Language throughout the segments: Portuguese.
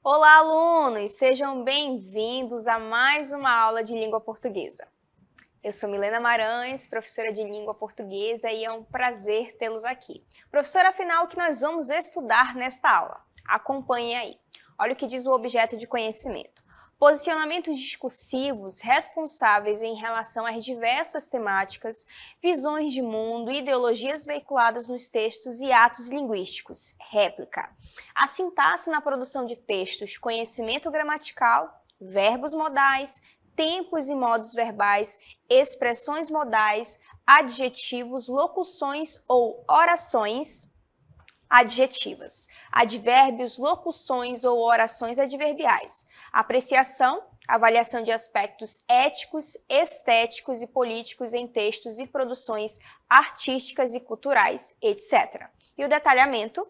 Olá, alunos! Sejam bem-vindos a mais uma aula de língua portuguesa. Eu sou Milena Marães, professora de língua portuguesa, e é um prazer tê-los aqui. Professora, afinal, o que nós vamos estudar nesta aula? Acompanhem aí. Olha o que diz o objeto de conhecimento. Posicionamentos discursivos responsáveis em relação às diversas temáticas, visões de mundo, ideologias veiculadas nos textos e atos linguísticos. Réplica. A sintaxe na produção de textos, conhecimento gramatical, verbos modais, tempos e modos verbais, expressões modais, adjetivos, locuções ou orações adjetivas, advérbios, locuções ou orações adverbiais, apreciação, avaliação de aspectos éticos, estéticos e políticos em textos e produções artísticas e culturais, etc. E o detalhamento,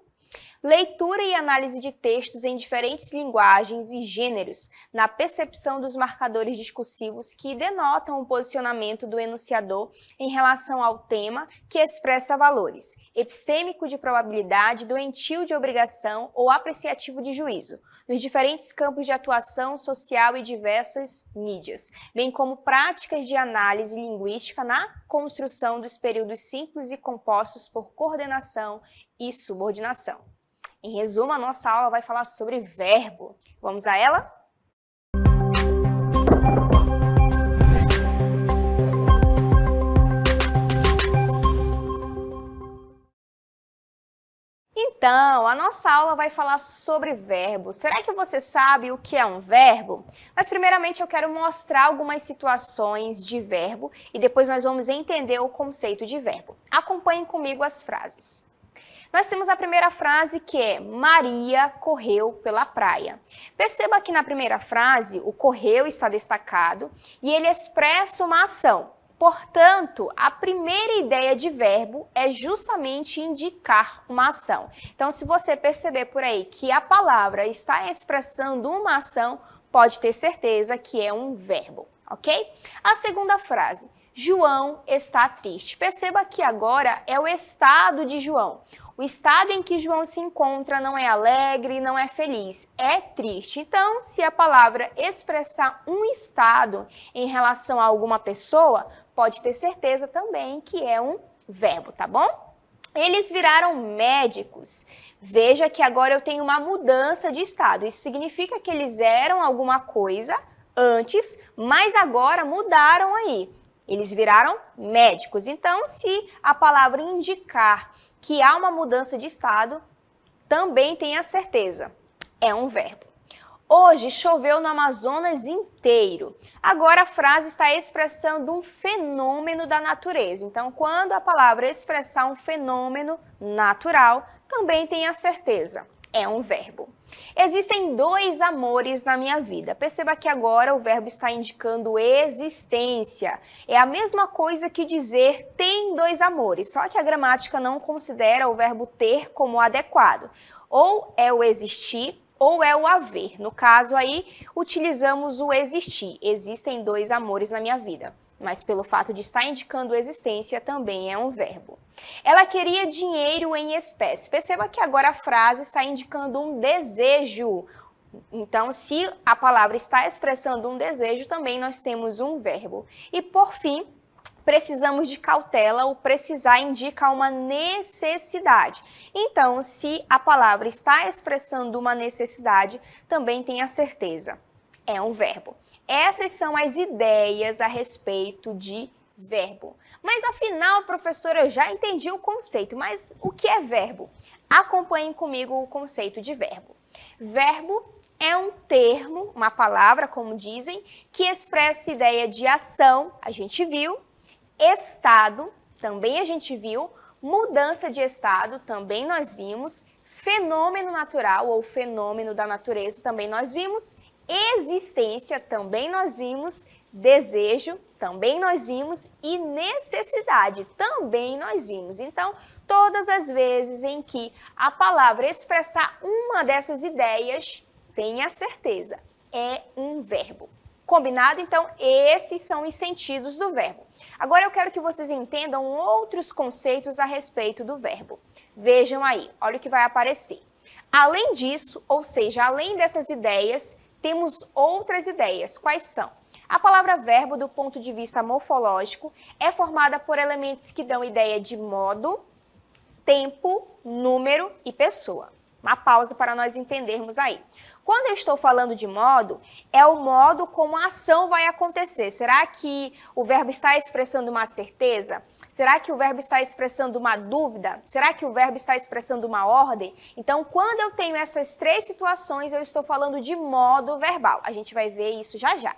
leitura e análise de textos em diferentes linguagens e gêneros, na percepção dos marcadores discursivos que denotam o posicionamento do enunciador em relação ao tema que expressa valores, epistêmico de probabilidade, doentio de obrigação ou apreciativo de juízo, nos diferentes campos de atuação social e diversas mídias, bem como práticas de análise linguística na construção dos períodos simples e compostos por coordenação e subordinação. Em resumo, a nossa aula vai falar sobre verbo. Vamos a ela? Então, a nossa aula vai falar sobre verbo. Será que você sabe o que é um verbo? Mas primeiramente eu quero mostrar algumas situações de verbo e depois nós vamos entender o conceito de verbo. Acompanhem comigo as frases. Nós temos a primeira frase que é Maria correu pela praia. Perceba que na primeira frase o correu está destacado e ele expressa uma ação. Portanto, a primeira ideia de verbo é justamente indicar uma ação. Então, se você perceber por aí que a palavra está expressando uma ação, pode ter certeza que é um verbo, ok? A segunda frase, João está triste. Perceba que agora é o estado de João. O estado em que João se encontra não é alegre, não é feliz, é triste. Então, se a palavra expressar um estado em relação a alguma pessoa, pode ter certeza também que é um verbo, tá bom? Eles viraram médicos. Veja que agora eu tenho uma mudança de estado. Isso significa que eles eram alguma coisa antes, mas agora mudaram aí. Eles viraram médicos. Então, se a palavra indicar que há uma mudança de estado, também tenha certeza, é um verbo. Hoje choveu no Amazonas inteiro. Agora a frase está expressando um fenômeno da natureza. Então, quando a palavra expressar um fenômeno natural, também tenha certeza, é um verbo. Existem dois amores na minha vida. Perceba que agora o verbo está indicando existência. É a mesma coisa que dizer tem dois amores, só que a gramática não considera o verbo ter como adequado. Ou é o existir, ou é o haver. No caso aí, utilizamos o existir. Existem dois amores na minha vida. Mas pelo fato de estar indicando existência, também é um verbo. Ela queria dinheiro em espécie. Perceba que agora a frase está indicando um desejo. Então, se a palavra está expressando um desejo, também nós temos um verbo. E, por fim, precisamos de cautela. O precisar indica uma necessidade. Então, se a palavra está expressando uma necessidade, também tenha certeza, é um verbo. Essas são as ideias a respeito de verbo. Mas afinal, professora, eu já entendi o conceito, mas o que é verbo? Acompanhem comigo o conceito de verbo. Verbo é um termo, uma palavra, como dizem, que expressa ideia de ação, a gente viu, estado, também a gente viu, mudança de estado, também nós vimos, fenômeno natural ou fenômeno da natureza, também nós vimos, existência, também nós vimos, desejo, também nós vimos, e necessidade, também nós vimos. Então, todas as vezes em que a palavra expressar uma dessas ideias, tenha certeza, é um verbo. Combinado? Então, esses são os sentidos do verbo. Agora eu quero que vocês entendam outros conceitos a respeito do verbo. Vejam aí, olha o que vai aparecer. Além disso, ou seja, além dessas ideias, temos outras ideias. Quais são? A palavra verbo, do ponto de vista morfológico, é formada por elementos que dão ideia de modo, tempo, número e pessoa. Uma pausa para nós entendermos aí. Quando eu estou falando de modo, é o modo como a ação vai acontecer. Será que o verbo está expressando uma certeza? Será que o verbo está expressando uma dúvida? Será que o verbo está expressando uma ordem? Então, quando eu tenho essas três situações, eu estou falando de modo verbal. A gente vai ver isso já já.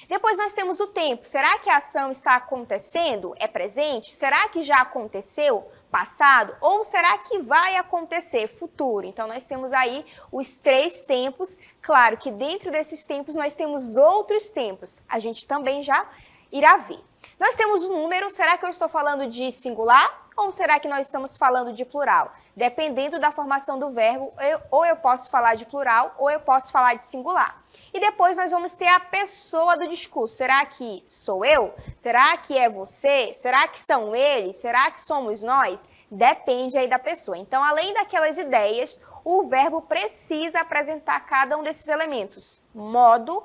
Depois nós temos o tempo. Será que a ação está acontecendo? É presente? Será que já aconteceu? Passado? Ou será que vai acontecer? Futuro. Então, nós temos aí os três tempos. Claro que dentro desses tempos nós temos outros tempos. A gente também já irá ver. Nós temos o número. Será que eu estou falando de singular? Ou será que nós estamos falando de plural? Dependendo da formação do verbo, ou eu posso falar de plural, ou eu posso falar de singular. E depois nós vamos ter a pessoa do discurso. Será que sou eu? Será que é você? Será que são eles? Será que somos nós? Depende aí da pessoa. Então, além daquelas ideias, o verbo precisa apresentar cada um desses elementos. Modo,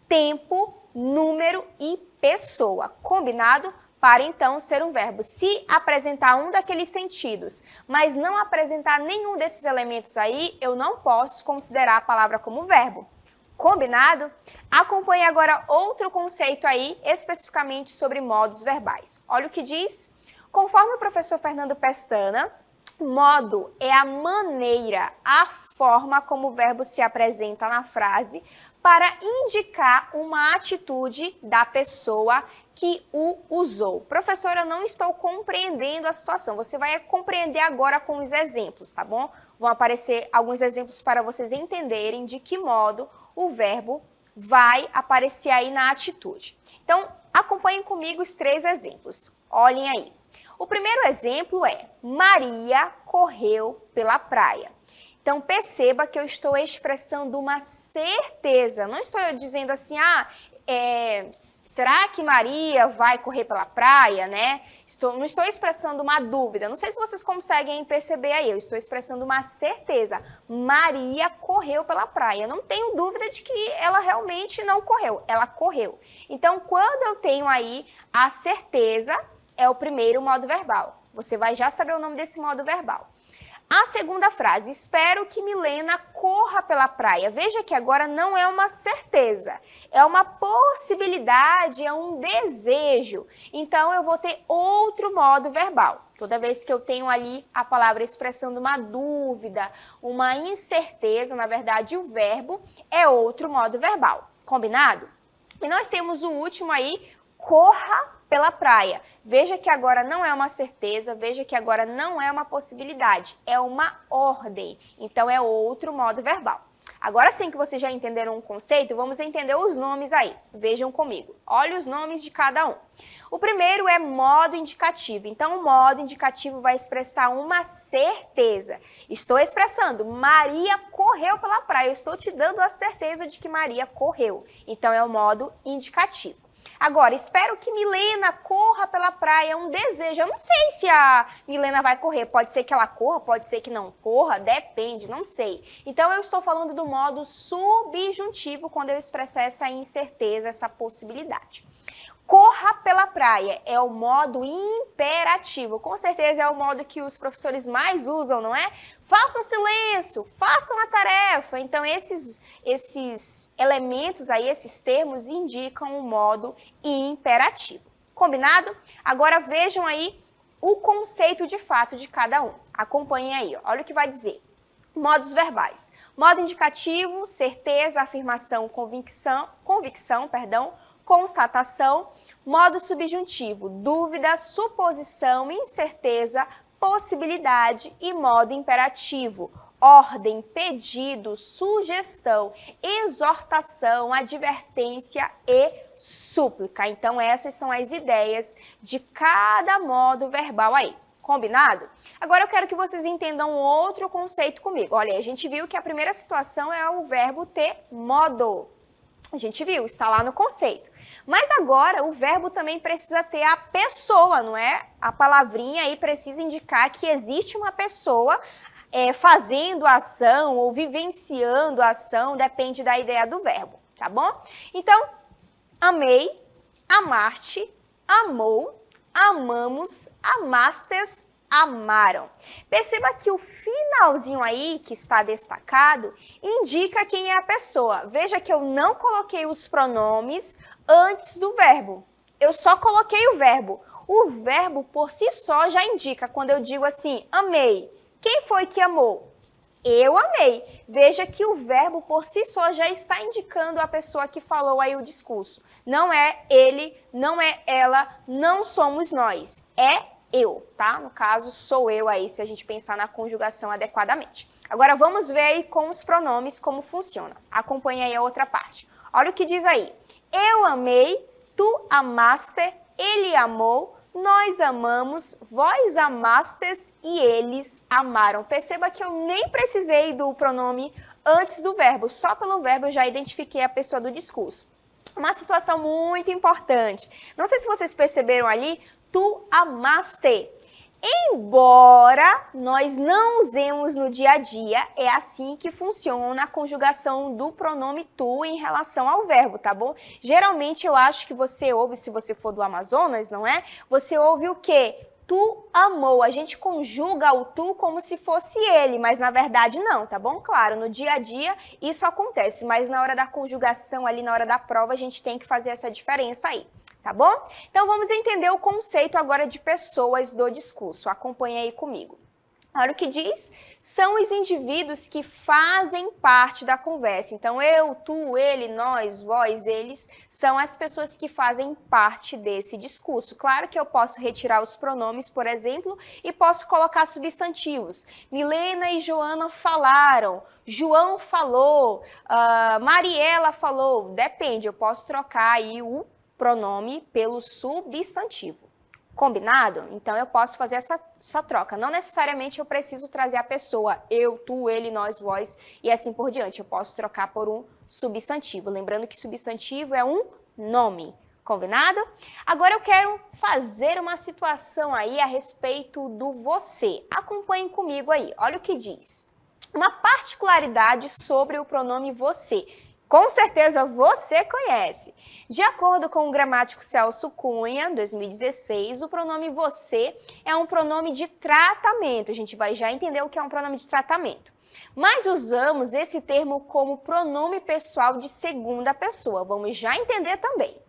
tempo, número e pessoa. Combinado? Para então ser um verbo. Se apresentar um daqueles sentidos, mas não apresentar nenhum desses elementos aí, eu não posso considerar a palavra como verbo. Combinado? Acompanhe agora outro conceito aí, especificamente sobre modos verbais. Olha o que diz. Conforme o professor Fernando Pestana, modo é a maneira, a forma como o verbo se apresenta na frase para indicar uma atitude da pessoa que o usou. Professora, eu não estou compreendendo a situação. Você vai compreender agora com os exemplos, tá bom? Vão aparecer alguns exemplos para vocês entenderem de que modo o verbo vai aparecer aí na atitude. Então, acompanhem comigo os três exemplos. Olhem aí. O primeiro exemplo é: Maria correu pela praia. Então, perceba que eu estou expressando uma certeza. Não estou dizendo assim, será que Maria vai correr pela praia, né? Não estou expressando uma dúvida. Não sei se vocês conseguem perceber aí. Eu estou expressando uma certeza. Maria correu pela praia. Não tenho dúvida de que ela realmente não correu. Ela correu. Então, quando eu tenho aí a certeza, é o primeiro modo verbal. Você vai já saber o nome desse modo verbal. A segunda frase: espero que Milena corra pela praia. Veja que agora não é uma certeza, é uma possibilidade, é um desejo. Então, eu vou ter outro modo verbal. Toda vez que eu tenho ali a palavra expressando uma dúvida, uma incerteza, na verdade, o verbo é outro modo verbal. Combinado? E nós temos o último aí: corra pela praia. Veja que agora não é uma certeza, veja que agora não é uma possibilidade, é uma ordem. Então, é outro modo verbal. Agora sim que vocês já entenderam o conceito, vamos entender os nomes aí. Vejam comigo. Olha os nomes de cada um. O primeiro é modo indicativo. Então, o modo indicativo vai expressar uma certeza. Estou expressando: Maria correu pela praia. Eu estou te dando a certeza de que Maria correu. Então, é o modo indicativo. Agora, espero que Milena corra pela praia, é um desejo. Eu não sei se a Milena vai correr. Pode ser que ela corra, pode ser que não corra, depende, não sei. Então, eu estou falando do modo subjuntivo quando eu expressar essa incerteza, essa possibilidade. Corra pela praia é o modo imperativo. Com certeza é o modo que os professores mais usam, não é? Façam silêncio, façam a tarefa. Então, esses elementos aí, esses termos, indicam o modo imperativo. Combinado? Agora vejam aí o conceito de fato de cada um. Acompanhem aí, ó. Olha o que vai dizer. Modos verbais. Modo indicativo: certeza, afirmação, convicção, constatação. Modo subjuntivo: dúvida, suposição, incerteza, possibilidade. E modo imperativo: ordem, pedido, sugestão, exortação, advertência e súplica. Então, essas são as ideias de cada modo verbal aí. Combinado? Agora eu quero que vocês entendam outro conceito comigo. Olha, a gente viu que a primeira situação é o verbo ter modo. A gente viu, está lá no conceito. Mas agora o verbo também precisa ter a pessoa, não é? A palavrinha aí precisa indicar que existe uma pessoa fazendo a ação ou vivenciando a ação, depende da ideia do verbo, tá bom? Então, amei, amaste, amou, amamos, amastes, amaram. Perceba que o finalzinho aí, que está destacado, indica quem é a pessoa. Veja que eu não coloquei os pronomes antes do verbo. Eu só coloquei o verbo. O verbo, por si só, já indica. Quando eu digo assim, amei. Quem foi que amou? Eu amei. Veja que o verbo, por si só, já está indicando a pessoa que falou aí o discurso. Não é ele, não é ela, não somos nós. É eu, tá? No caso, sou eu aí, se a gente pensar na conjugação adequadamente. Agora, vamos ver aí com os pronomes como funciona. Acompanhe aí a outra parte. Olha o que diz aí. Eu amei, tu amaste, ele amou, nós amamos, vós amastes e eles amaram. Perceba que eu nem precisei do pronome antes do verbo. Só pelo verbo eu já identifiquei a pessoa do discurso. Uma situação muito importante. Não sei se vocês perceberam ali, tu amaste. Embora nós não usemos no dia a dia, é assim que funciona a conjugação do pronome tu em relação ao verbo, tá bom? Geralmente eu acho que você ouve, se você for do Amazonas, não é? Você ouve o quê? Tu amou. A gente conjuga o tu como se fosse ele, mas na verdade não, tá bom? Claro, no dia a dia isso acontece, mas na hora da conjugação, ali na hora da prova, a gente tem que fazer essa diferença aí. Tá bom? Então, vamos entender o conceito agora de pessoas do discurso. Acompanhe aí comigo. Olha o que diz, são os indivíduos que fazem parte da conversa. Então, eu, tu, ele, nós, vós, eles, são as pessoas que fazem parte desse discurso. Claro que eu posso retirar os pronomes, por exemplo, e posso colocar substantivos. Milena e Joana falaram, João falou, Mariela falou. Depende, eu posso trocar aí o pronome pelo substantivo. Combinado? Então, eu posso fazer essa troca. Não necessariamente eu preciso trazer a pessoa, eu, tu, ele, nós, vós e assim por diante. Eu posso trocar por um substantivo. Lembrando que substantivo é um nome. Combinado? Agora eu quero fazer uma situação aí a respeito do você. Acompanhem comigo aí. Olha o que diz. Uma particularidade sobre o pronome você. Com certeza você conhece. De acordo com o gramático Celso Cunha, 2016, o pronome você é um pronome de tratamento. A gente vai já entender o que é um pronome de tratamento. Mas usamos esse termo como pronome pessoal de segunda pessoa. Vamos já entender também.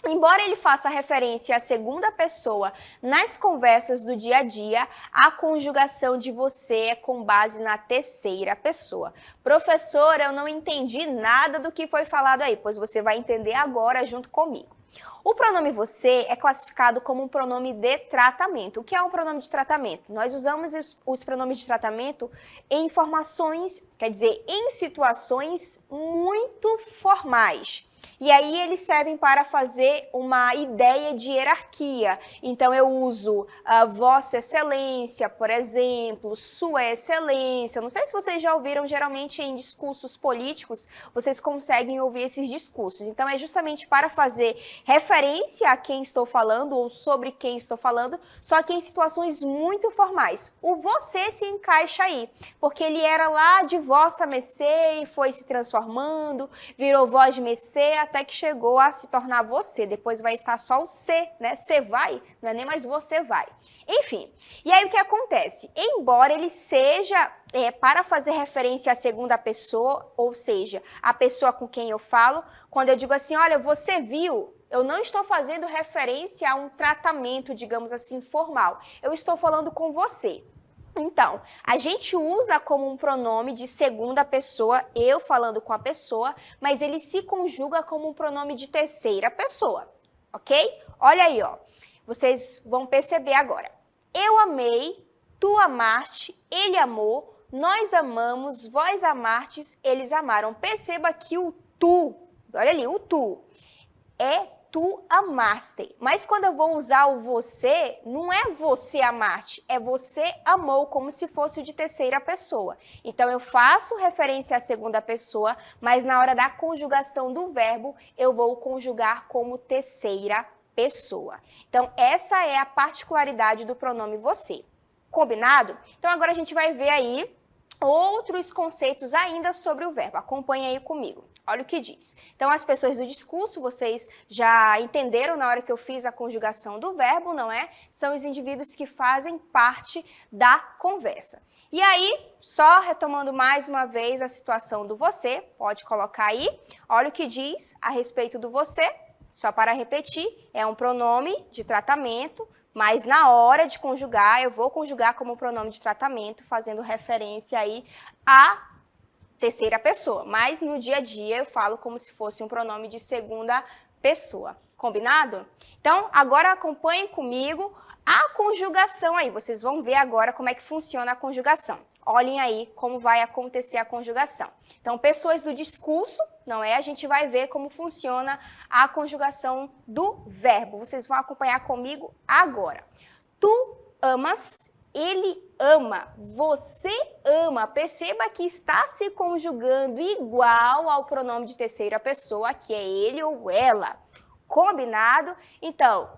Embora ele faça referência à segunda pessoa nas conversas do dia a dia, a conjugação de você é com base na terceira pessoa. Professora, eu não entendi nada do que foi falado aí, pois você vai entender agora junto comigo. O pronome você é classificado como um pronome de tratamento. O que é um pronome de tratamento? Nós usamos os pronomes de tratamento em informações, quer dizer, em situações muito formais. E aí eles servem para fazer uma ideia de hierarquia. Então eu uso Vossa Excelência, por exemplo, Sua Excelência. Não sei se vocês já ouviram, geralmente em discursos políticos, vocês conseguem ouvir esses discursos. Então é justamente para fazer referência a quem estou falando ou sobre quem estou falando, só que em situações muito formais. O você se encaixa aí, porque ele era lá de Vossa Mercê e foi se transformando, virou Vós Mercê, até que chegou a se tornar você. Depois vai estar só o C, né? Você vai, não é nem mais você vai. Enfim, e aí o que acontece? Embora ele seja para fazer referência à segunda pessoa, ou seja, a pessoa com quem eu falo, quando eu digo assim, olha, você viu, eu não estou fazendo referência a um tratamento, digamos assim, formal. Eu estou falando com você. Então, a gente usa como um pronome de segunda pessoa, eu falando com a pessoa, mas ele se conjuga como um pronome de terceira pessoa, ok? Olha aí, ó. Vocês vão perceber agora. Eu amei, tu amaste, ele amou, nós amamos, vós amastes, eles amaram. Perceba que o tu, olha ali, o tu, é tu amaste. Mas quando eu vou usar o você, não é você amaste, é você amou, como se fosse o de terceira pessoa. Então, eu faço referência à segunda pessoa, mas na hora da conjugação do verbo, eu vou conjugar como terceira pessoa. Então, essa é a particularidade do pronome você. Combinado? Então, agora a gente vai ver aí outros conceitos ainda sobre o verbo. Acompanhe aí comigo. Olha o que diz. Então, as pessoas do discurso, vocês já entenderam na hora que eu fiz a conjugação do verbo, não é? São os indivíduos que fazem parte da conversa. E aí, só retomando mais uma vez a situação do você, pode colocar aí. Olha o que diz a respeito do você. Só para repetir, é um pronome de tratamento, mas na hora de conjugar, eu vou conjugar como pronome de tratamento, fazendo referência aí à terceira pessoa. Mas no dia a dia eu falo como se fosse um pronome de segunda pessoa. Combinado? Então, agora acompanhem comigo a conjugação aí. Vocês vão ver agora como é que funciona a conjugação. Olhem aí como vai acontecer a conjugação. Então, pessoas do discurso, não é? A gente vai ver como funciona a conjugação do verbo. Vocês vão acompanhar comigo agora. Tu amas, ele ama, você ama. Perceba que está se conjugando igual ao pronome de terceira pessoa, que é ele ou ela. Combinado? Então,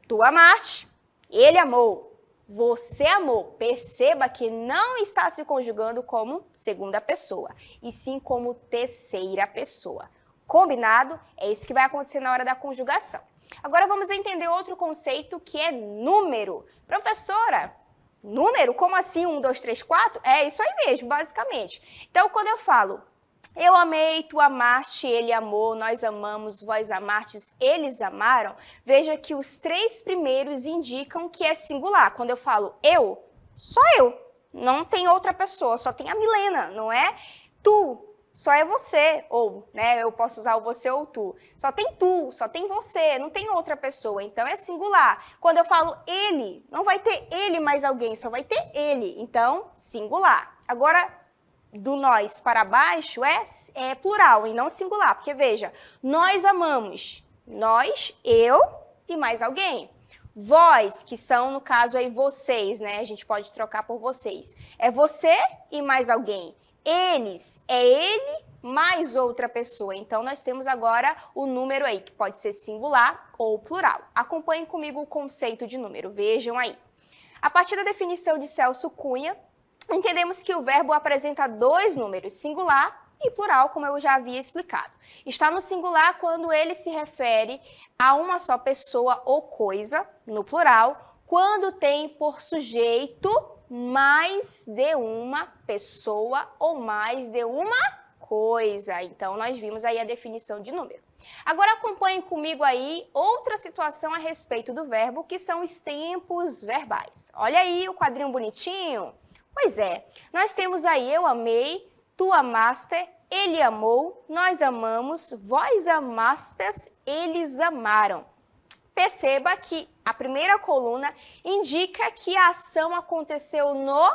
tu amaste, ele amou. Você amou. Perceba que não está se conjugando como segunda pessoa, e sim como terceira pessoa. Combinado? É isso que vai acontecer na hora da conjugação. Agora vamos entender outro conceito que é número. Professora, número? Como assim? 1, 2, 3, 4? É isso aí mesmo, basicamente. Então, quando eu falo eu amei, tu amaste, ele amou, nós amamos, vós amastes, eles amaram, veja que os três primeiros indicam que é singular. Quando eu falo eu, só eu, não tem outra pessoa, só tem a Milena, não é? Tu, só é você, ou, né, eu posso usar o você ou tu. Só tem tu, só tem você, não tem outra pessoa, então é singular. Quando eu falo ele, não vai ter ele mais alguém, só vai ter ele, então singular. Agora, do nós para baixo é plural e não singular, porque veja, nós amamos, nós, eu e mais alguém. Vós, que são, no caso aí, vocês, né? A gente pode trocar por vocês. É você e mais alguém. Eles, é ele mais outra pessoa. Então, nós temos agora o número aí, que pode ser singular ou plural. Acompanhem comigo o conceito de número, vejam aí. A partir da definição de Celso Cunha, entendemos que o verbo apresenta dois números, singular e plural, como eu já havia explicado. Está no singular quando ele se refere a uma só pessoa ou coisa, no plural, quando tem por sujeito mais de uma pessoa ou mais de uma coisa. Então, nós vimos aí a definição de número. Agora acompanhem comigo aí outra situação a respeito do verbo, que são os tempos verbais. Olha aí o quadrinho bonitinho. Pois é, nós temos aí eu amei, tu amaste, ele amou, nós amamos, vós amastes, eles amaram. Perceba que a primeira coluna indica que a ação aconteceu no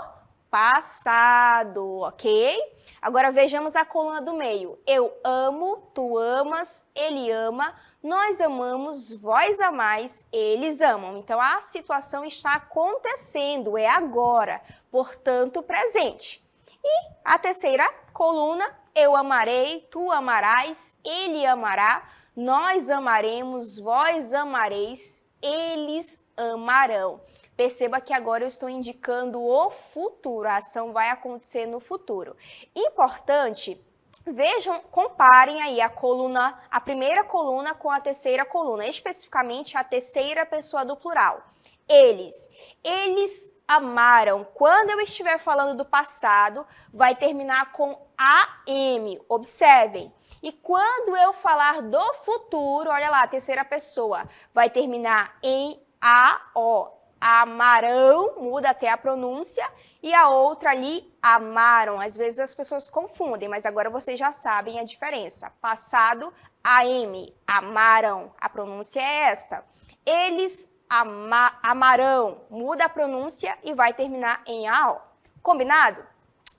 passado, ok? Agora vejamos a coluna do meio. Eu amo, tu amas, ele ama, nós amamos, vós amais, eles amam. Então, a situação está acontecendo, é agora, portanto, presente. E a terceira coluna, eu amarei, tu amarás, ele amará, nós amaremos, vós amareis, eles amarão. Perceba que agora eu estou indicando o futuro, a ação vai acontecer no futuro. Importante, vejam, comparem aí a primeira coluna com a terceira coluna, especificamente a terceira pessoa do plural. Eles amaram. Quando eu estiver falando do passado, vai terminar com AM, observem. E quando eu falar do futuro, olha lá, a terceira pessoa, vai terminar em AO. Amarão, muda até a pronúncia, e a outra ali, amaram. Às vezes as pessoas confundem, mas agora vocês já sabem a diferença. Passado, AM, amaram. A pronúncia é esta. Eles amarão, muda a pronúncia e vai terminar em AO. Combinado?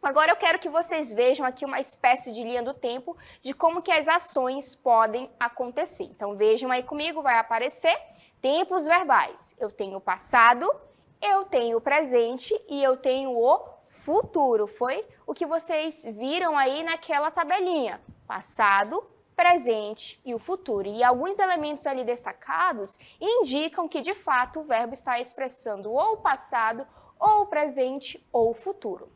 Agora eu quero que vocês vejam aqui uma espécie de linha do tempo de como que as ações podem acontecer. Então vejam aí comigo, vai aparecer tempos verbais. Eu tenho o passado, eu tenho o presente e eu tenho o futuro. Foi o que vocês viram aí naquela tabelinha. Passado, presente e o futuro. E alguns elementos ali destacados indicam que, de fato, o verbo está expressando ou o passado, ou o presente, ou o futuro.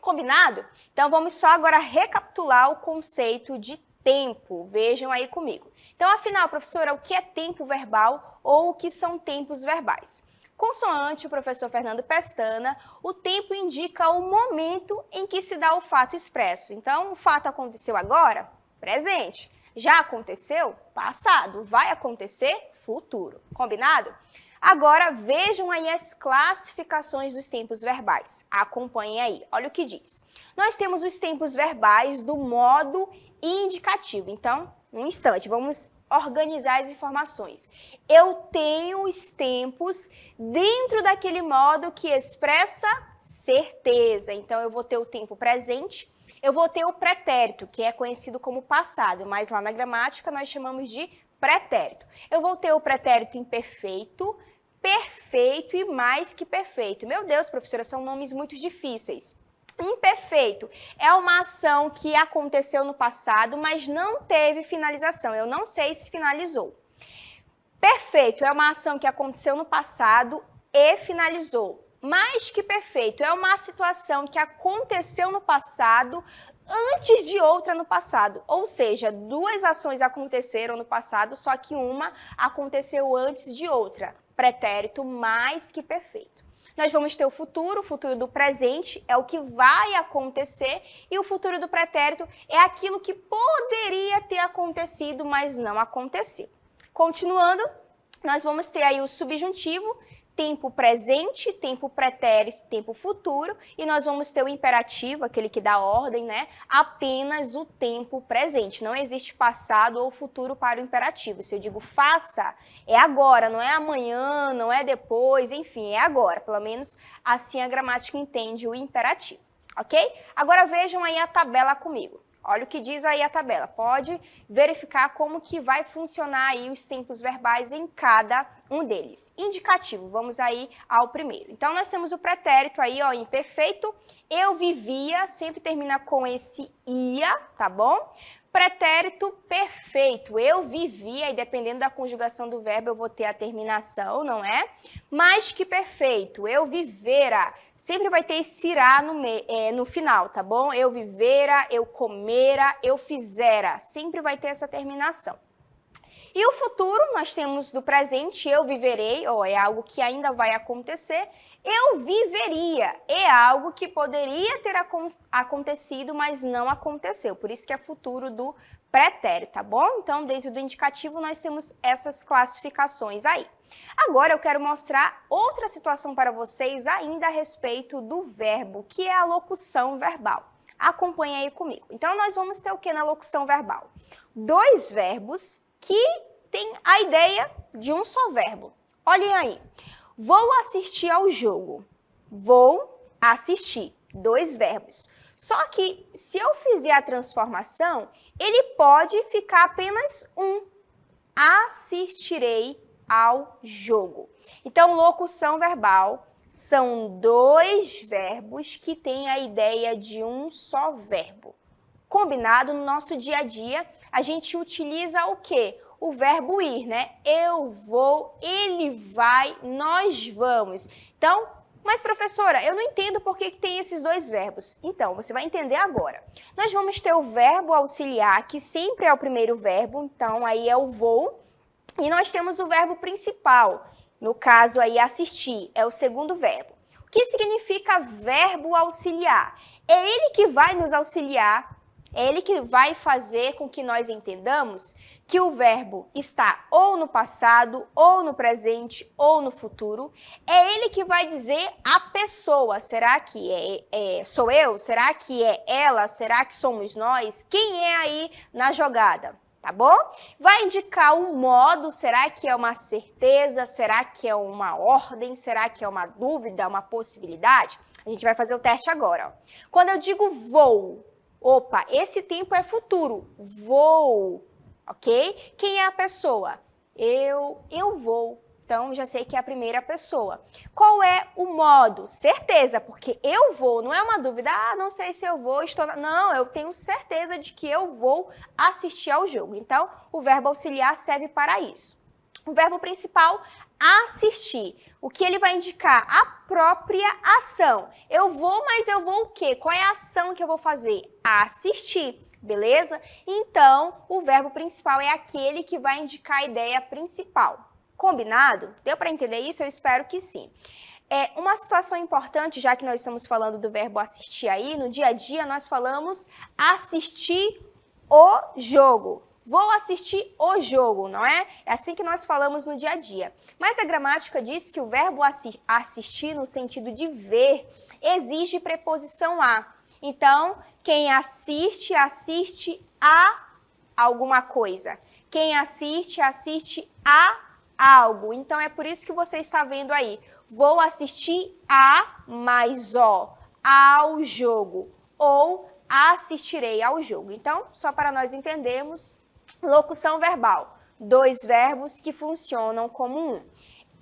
Combinado? Então, vamos só agora recapitular o conceito de tempo. Vejam aí comigo. Então, afinal, professora, o que é tempo verbal ou o que são tempos verbais? Consoante o professor Fernando Pestana, o tempo indica o momento em que se dá o fato expresso. Então, o fato aconteceu agora? Presente. Já aconteceu? Passado. Vai acontecer? Futuro. Combinado? Agora, vejam aí as classificações dos tempos verbais. Acompanhem aí. Olha o que diz. Nós temos os tempos verbais do modo indicativo. Então, um instante, vamos organizar as informações. Eu tenho os tempos dentro daquele modo que expressa certeza. Então, eu vou ter o tempo presente, eu vou ter o pretérito, que é conhecido como passado, mas lá na gramática nós chamamos de pretérito. Eu vou ter o pretérito imperfeito, perfeito e mais que perfeito. Meu Deus, professora, são nomes muito difíceis. Imperfeito é uma ação que aconteceu no passado, mas não teve finalização. Eu não sei se finalizou. Perfeito é uma ação que aconteceu no passado e finalizou. Mais que perfeito é uma situação que aconteceu no passado antes de outra no passado. Ou seja, duas ações aconteceram no passado, só que uma aconteceu antes de outra. Pretérito mais que perfeito. Nós vamos ter o futuro do presente é o que vai acontecer e o futuro do pretérito é aquilo que poderia ter acontecido, mas não aconteceu. Continuando, nós vamos ter aí o subjuntivo, tempo presente, tempo pretérito, tempo futuro, e nós vamos ter o imperativo, aquele que dá ordem, né? Apenas o tempo presente. Não existe passado ou futuro para o imperativo. Se eu digo faça, é agora, não é amanhã, não é depois, enfim, é agora. Pelo menos assim a gramática entende o imperativo, ok? Agora vejam aí a tabela comigo. Olha o que diz aí a tabela. Pode verificar como que vai funcionar aí os tempos verbais em cada um deles. Indicativo, vamos aí ao primeiro. Então, nós temos o pretérito aí, ó, imperfeito. Eu vivia, sempre termina com esse ia, tá bom? Pretérito perfeito, eu vivia, e dependendo da conjugação do verbo, eu vou ter a terminação, não é? Mais que perfeito, eu vivera, sempre vai ter esse irá no final, tá bom? Eu vivera, eu comera, eu fizera, sempre vai ter essa terminação. E o futuro, nós temos do presente, eu viverei, ó, é algo que ainda vai acontecer. Eu viveria, é algo que poderia ter acontecido, mas não aconteceu. Por isso que é futuro do pretérito, tá bom? Então, dentro do indicativo, nós temos essas classificações aí. Agora, eu quero mostrar outra situação para vocês ainda a respeito do verbo, que é a locução verbal. Acompanhe aí comigo. Então, nós vamos ter o que na locução verbal? Dois verbos que tem a ideia de um só verbo. Olhem aí. Vou assistir ao jogo. Vou assistir. Dois verbos. Só que, se eu fizer a transformação, ele pode ficar apenas um. Assistirei ao jogo. Então, locução verbal são dois verbos que têm a ideia de um só verbo. Combinado? No nosso dia a dia, a gente utiliza o quê? O verbo ir, né? Eu vou, ele vai, nós vamos. Então, mas professora, eu não entendo por que tem esses dois verbos. Então, você vai entender agora. Nós vamos ter o verbo auxiliar, que sempre é o primeiro verbo, então aí é o vou. E nós temos o verbo principal, no caso aí assistir, é o segundo verbo. O que significa verbo auxiliar? É ele que vai nos auxiliar, é ele que vai fazer com que nós entendamos que o verbo está ou no passado, ou no presente, ou no futuro. É ele que vai dizer a pessoa. Será que sou eu? Será que é ela? Será que somos nós? Quem é aí na jogada? Tá bom? Vai indicar o modo, será que é uma certeza? Será que é uma ordem? Será que é uma dúvida, uma possibilidade? A gente vai fazer o teste agora. Ó. Quando eu digo vou, opa, esse tempo é futuro. Vou, ok? Quem é a pessoa? Eu vou. Então, já sei que é a primeira pessoa. Qual é o modo? Certeza, porque eu vou, não é uma dúvida. Ah, não sei se eu vou, estou... Não, eu tenho certeza de que eu vou assistir ao jogo. Então, o verbo auxiliar serve para isso. O verbo principal, assistir. O que ele vai indicar? A própria ação. Eu vou, mas eu vou o quê? Qual é a ação que eu vou fazer? Assistir, beleza? Então, o verbo principal é aquele que vai indicar a ideia principal. Combinado? Deu para entender isso? Eu espero que sim. Uma situação importante, já que nós estamos falando do verbo assistir aí, no dia a dia nós falamos assistir o jogo. Vou assistir o jogo, não é? É assim que nós falamos no dia a dia. Mas a gramática diz que o verbo assistir, no sentido de ver, exige preposição a. Então, quem assiste, assiste a alguma coisa. Quem assiste, assiste a algo. Então, é por isso que você está vendo aí. Vou assistir a mais o, ao jogo. Ou assistirei ao jogo. Então, só para nós entendermos, locução verbal. 2 verbos que funcionam como um.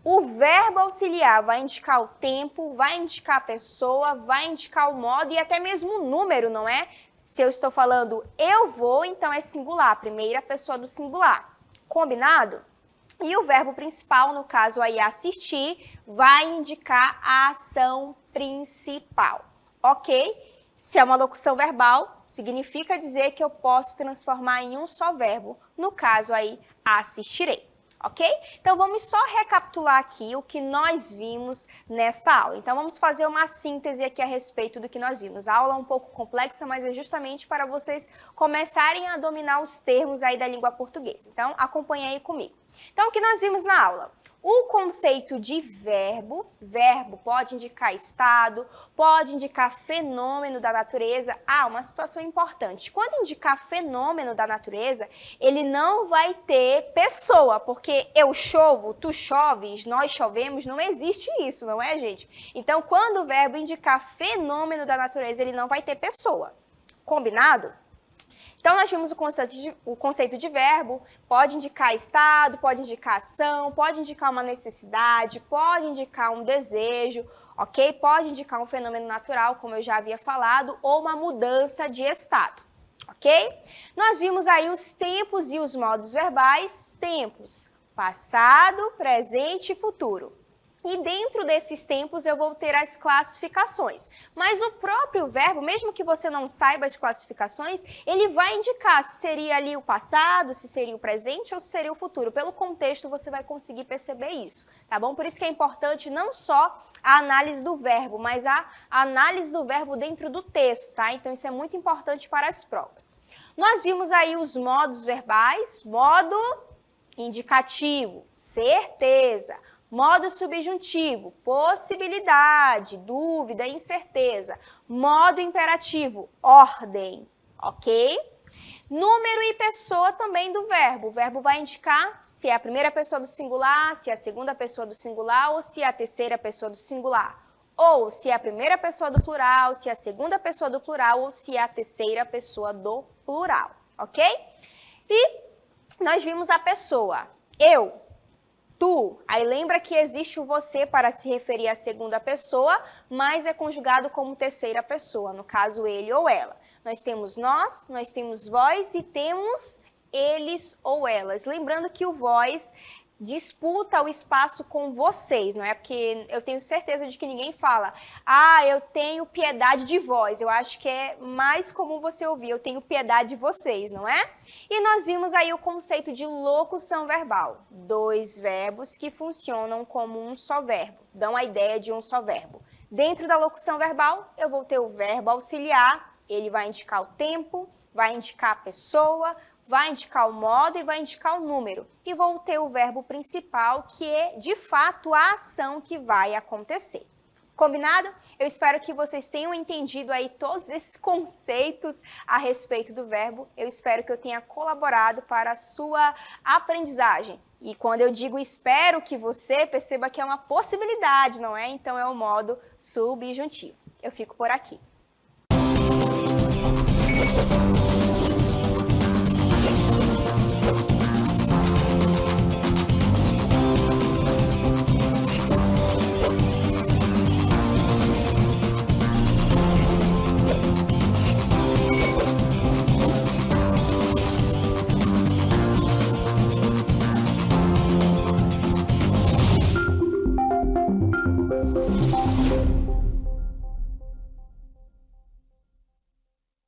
O verbo auxiliar vai indicar o tempo, vai indicar a pessoa, vai indicar o modo e até mesmo o número, não é? Se eu estou falando eu vou, então é singular, primeira pessoa do singular. Combinado? E o verbo principal, no caso aí assistir, vai indicar a ação principal, ok? Se é uma locução verbal, significa dizer que eu posso transformar em um só verbo, no caso aí assistirei, ok? Então vamos só recapitular aqui o que nós vimos nesta aula. Então vamos fazer uma síntese aqui a respeito do que nós vimos. A aula é um pouco complexa, mas é justamente para vocês começarem a dominar os termos aí da língua portuguesa. Então acompanhe aí comigo. Então, o que nós vimos na aula? O conceito de verbo pode indicar estado, pode indicar fenômeno da natureza. Uma situação importante. Quando indicar fenômeno da natureza, ele não vai ter pessoa, porque eu chovo, tu choves, nós chovemos, não existe isso, não é, gente? Então, quando o verbo indicar fenômeno da natureza, ele não vai ter pessoa. Combinado? Então, nós temos o conceito de verbo, pode indicar estado, pode indicar ação, pode indicar uma necessidade, pode indicar um desejo, ok? Pode indicar um fenômeno natural, como eu já havia falado, ou uma mudança de estado, ok? Nós vimos aí os tempos e os modos verbais, tempos, passado, presente e futuro. E dentro desses tempos eu vou ter as classificações. Mas o próprio verbo, mesmo que você não saiba as classificações, ele vai indicar se seria ali o passado, se seria o presente ou se seria o futuro. Pelo contexto você vai conseguir perceber isso, tá bom? Por isso que é importante não só a análise do verbo, mas a análise do verbo dentro do texto, tá? Então isso é muito importante para as provas. Nós vimos aí os modos verbais, modo indicativo, certeza. Modo subjuntivo, possibilidade, dúvida, incerteza. Modo imperativo, ordem, ok? Número e pessoa também do verbo. O verbo vai indicar se é a primeira pessoa do singular, se é a segunda pessoa do singular ou se é a terceira pessoa do singular. Ou se é a primeira pessoa do plural, se é a segunda pessoa do plural ou se é a terceira pessoa do plural, ok? E nós vimos a pessoa, eu, tu, aí lembra que existe o você para se referir à segunda pessoa, mas é conjugado como terceira pessoa, no caso ele ou ela. Nós temos vós e temos eles ou elas. Lembrando que o vós disputa o espaço com vocês, não é? Porque eu tenho certeza de que ninguém fala, eu tenho piedade de vós. Eu acho que é mais comum você ouvir, eu tenho piedade de vocês, não é? E nós vimos aí o conceito de locução verbal. 2 verbos que funcionam como um só verbo, dão a ideia de um só verbo. Dentro da locução verbal, eu vou ter o verbo auxiliar, ele vai indicar o tempo, vai indicar a pessoa, vai indicar o modo e vai indicar o número. E vou ter o verbo principal, que é, de fato, a ação que vai acontecer. Combinado? Eu espero que vocês tenham entendido aí todos esses conceitos a respeito do verbo. Eu espero que eu tenha colaborado para a sua aprendizagem. E quando eu digo espero que você perceba que é uma possibilidade, não é? Então é o modo subjuntivo. Eu fico por aqui.